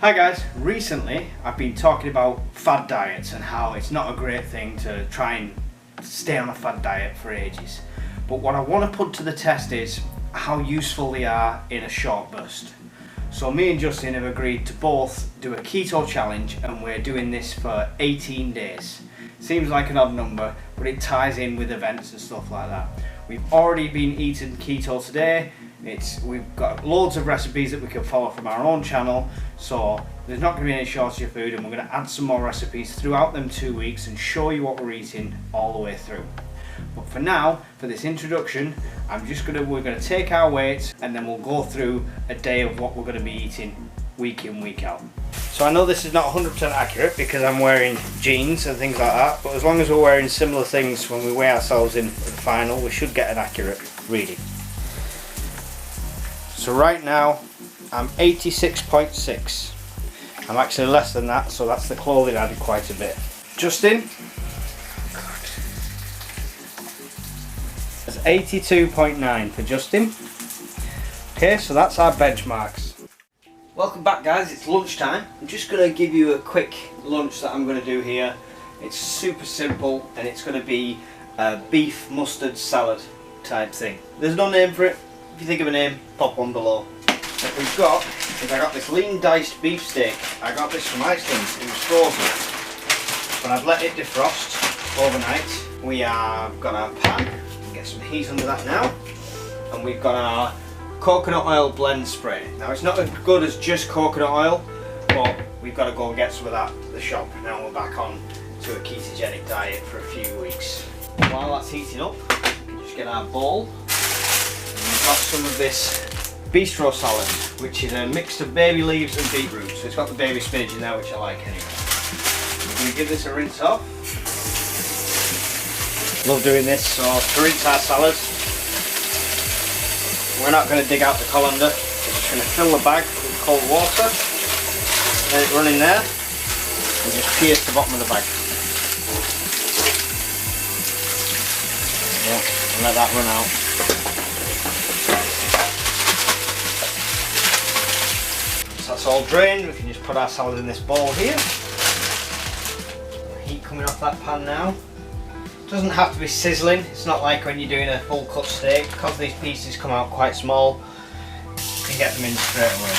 Hi guys, recently I've been talking about fad diets and how it's not a great thing to try and stay on a fad diet for ages. But what I want to put to the test is how useful they are in a short burst. So me and Justin have agreed to both do a keto challenge, and we're doing this for 18 days. Seems like an odd number, but it ties in with events and stuff like that. We've already been eating keto today. We've got loads of recipes that we can follow from our own channel, so there's not going to be any shortage of food, and we're going to add some more recipes throughout them 2 weeks and show you what we're eating all the way through. But for now, for this introduction, we're going to take our weights and then we'll go through a day of what we're going to be eating week in, week out. So I know this is not 100% accurate because I'm wearing jeans and things like that, but as long as we're wearing similar things when we weigh ourselves in for the final, we should get an accurate reading. So right now I'm 86.6. I'm actually less than that, so that's the clothing added quite a bit. Justin, that's 82.9 for Justin. Okay, so that's our benchmarks. Welcome back guys, it's lunchtime. I'm just going to give you a quick lunch that I'm going to do here. It's super simple and it's going to be a beef mustard salad type thing. There's no name for it. If you think of a name, pop one below. What we've got is I got this lean diced beef steak. I got this from Iceland. It was frozen, but I've let it defrost overnight. We have got our pan. Get some heat under that now, and we've got our coconut oil blend spray. Now it's not as good as just coconut oil, but we've got to go and get some of that at the shop. Now we're back on to a ketogenic diet for a few weeks. While that's heating up, we can just get our bowl. We've got some of this bistro salad, which is a mix of baby leaves and beetroot. So it's got the baby spinach in there, which I like anyway. We're going to give this a rinse off. Love doing this. So to rinse our salad, we're not going to dig out the colander. We're just going to fill the bag with cold water, let it run in there, and just pierce the bottom of the bag. Yeah, and let that run out. So that's all drained. We can just put our salad in this bowl here. Heat coming off that pan now. Doesn't have to be sizzling. It's not like when you're doing a full cut steak. Because these pieces come out quite small, you can get them in straight away.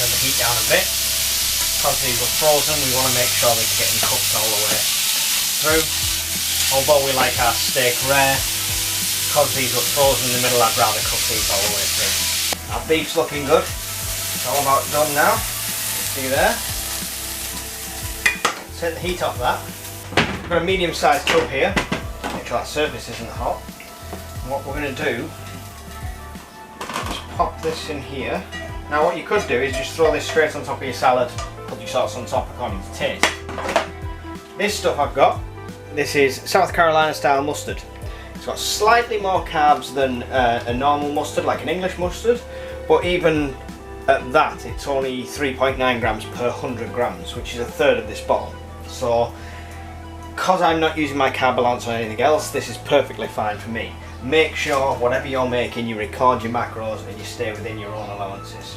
Turn the heat down a bit. Because these are frozen, we want to make sure they're getting cooked all the way through. Although we like our steak rare, because these were frozen in the middle, I'd rather cook these all the way through. Our beef's looking good. It's all about done now. See there? Take the heat off that. I've got a medium-sized tub here. Make sure that surface isn't hot. And what we're going to do is pop this in here. Now what you could do is just throw this straight on top of your salad, put your sauce on top according to taste. This stuff I've got, this is South Carolina style mustard. It's got slightly more carbs than a normal mustard, like an English mustard, but even at that it's only 3.9 grams per 100 grams, which is a third of this bottle. So because I'm not using my carb allowance on anything else, this is perfectly fine for me. Make sure whatever you're making, you record your macros and you stay within your own allowances.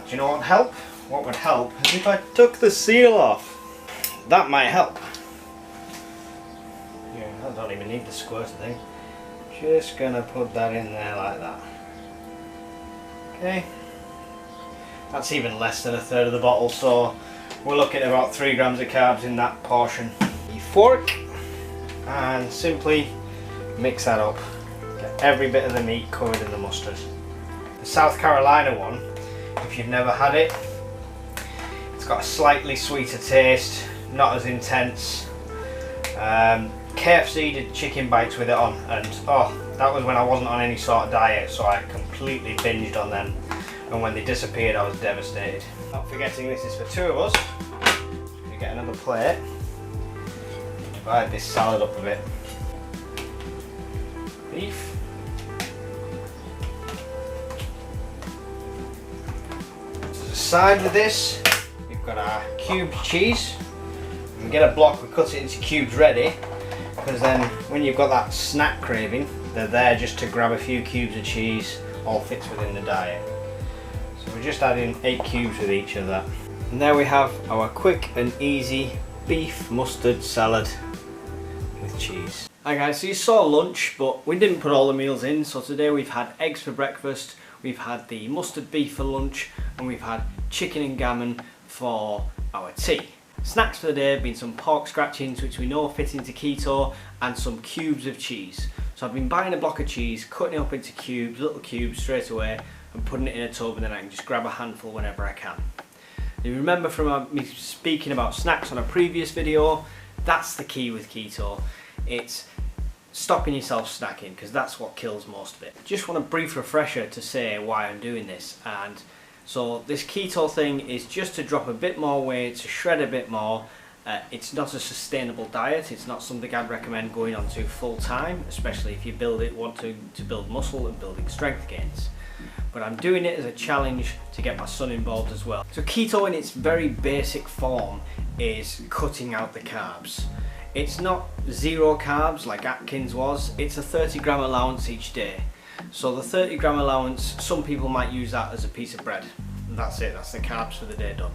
Do you know what would help? What would help is if I took the seal off. That might help. Yeah, I don't even need the squirter thing. Just gonna put that in there like that. Okay. That's even less than a third of the bottle, so we're looking at about 3 grams of carbs in that portion. You fork and simply mix that up. Get every bit of the meat covered in the mustard. The South Carolina one, if you've never had it, it's got a slightly sweeter taste, not as intense. KFC did chicken bites with it on, and oh, that was when I wasn't on any sort of diet, so I completely binged on them, and when they disappeared I was devastated. Not forgetting this is for 2 of us. We get another plate. Divide this salad up a bit. Beef. To the side with this, we've got our cubed cheese. we get a block, we cut it into cubes ready, because then when you've got that snack craving, they're there just to grab a few cubes of cheese, all fits within the diet. So we're just adding 8 cubes with each of that. And there we have our quick and easy beef mustard salad with cheese. Hi guys, so you saw lunch, but we didn't put all the meals in. So today we've had eggs for breakfast, we've had the mustard beef for lunch, and we've had chicken and gammon for our tea. Snacks for the day have been some pork scratchings, which we know fit into keto, and some cubes of cheese. So I've been buying a block of cheese, cutting it up into cubes, little cubes straight away, and putting it in a tub, and then I can just grab a handful whenever I can. You remember from me speaking about snacks on a previous video, that's the key with keto. It's stopping yourself snacking, because that's what kills most of it. Just want a brief refresher to say why I'm doing this. And so this keto thing is just to drop a bit more weight, to shred a bit more. It's not a sustainable diet. It's not something I'd recommend going on to full time, especially if you want to build muscle and building strength gains. But I'm doing it as a challenge to get my son involved as well. So keto in its very basic form is cutting out the carbs. It's not 0 carbs like Atkins was, it's a 30-gram allowance each day. So the 30-gram allowance, some people might use that as a piece of bread. That's it, that's the carbs for the day done.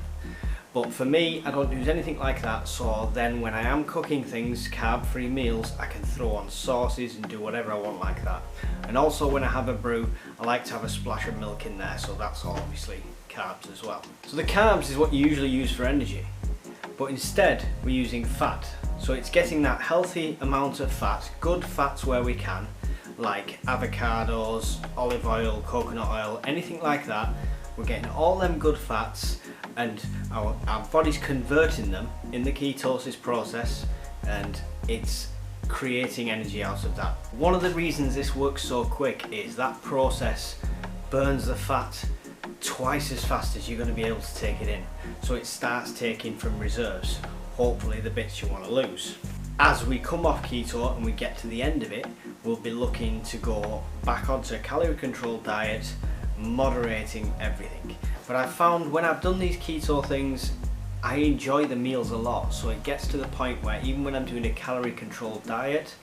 But for me, I don't use anything like that, so then when I am cooking things, carb-free meals, I can throw on sauces and do whatever I want like that. And also when I have a brew, I like to have a splash of milk in there, so that's obviously carbs as well. So the carbs is what you usually use for energy, but instead we're using fat. So it's getting that healthy amount of fat, good fats where we can, like avocados, olive oil, coconut oil, anything like that. We're getting all them good fats, and our body's converting them in the ketosis process, and it's creating energy out of that. One of the reasons this works so quick is that process burns the fat twice as fast as you're going to be able to take it in. So it starts taking from reserves, hopefully the bits you want to lose. As we come off keto and we get to the end of it, we'll be looking to go back onto a calorie controlled diet, moderating everything. But I've found when I've done these keto things, I enjoy the meals a lot. So it gets to the point where even when I'm doing a calorie controlled diet,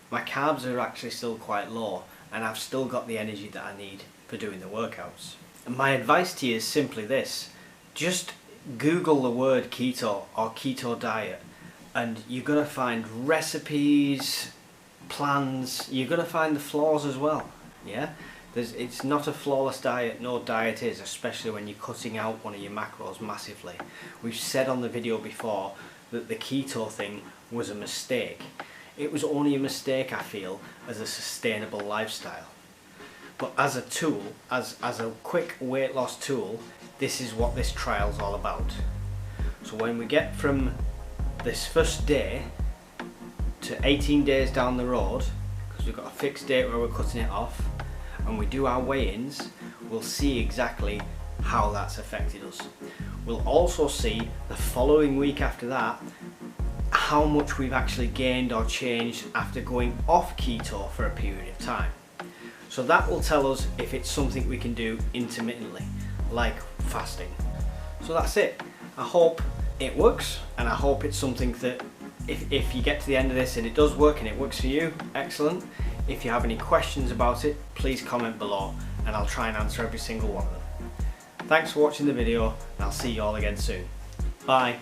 my carbs are actually still quite low, and I've still got the energy that I need for doing the workouts. And my advice to you is simply this: just Google the word keto or keto diet, and you're going to find recipes, plans, you're going to find the flaws as well. Yeah, it's not a flawless diet, no diet is, especially when you're cutting out one of your macros massively. We've said on the video before that the keto thing was a mistake. It was only a mistake, I feel, as a sustainable lifestyle. But as a tool, as a quick weight loss tool, this is what this trial's all about. So when we get from this first day to 18 days down the road, because we've got a fixed date where we're cutting it off, and we do our weigh-ins, we'll see exactly how that's affected us. We'll also see the following week after that how much we've actually gained or changed after going off keto for a period of time. So that will tell us if it's something we can do intermittently, like fasting. So that's it. I hope it works, and I hope it's something that if you get to the end of this and it does work and it works for you, excellent. If you have any questions about it, please comment below and I'll try and answer every single one of them. Thanks for watching the video, and I'll see you all again soon. Bye.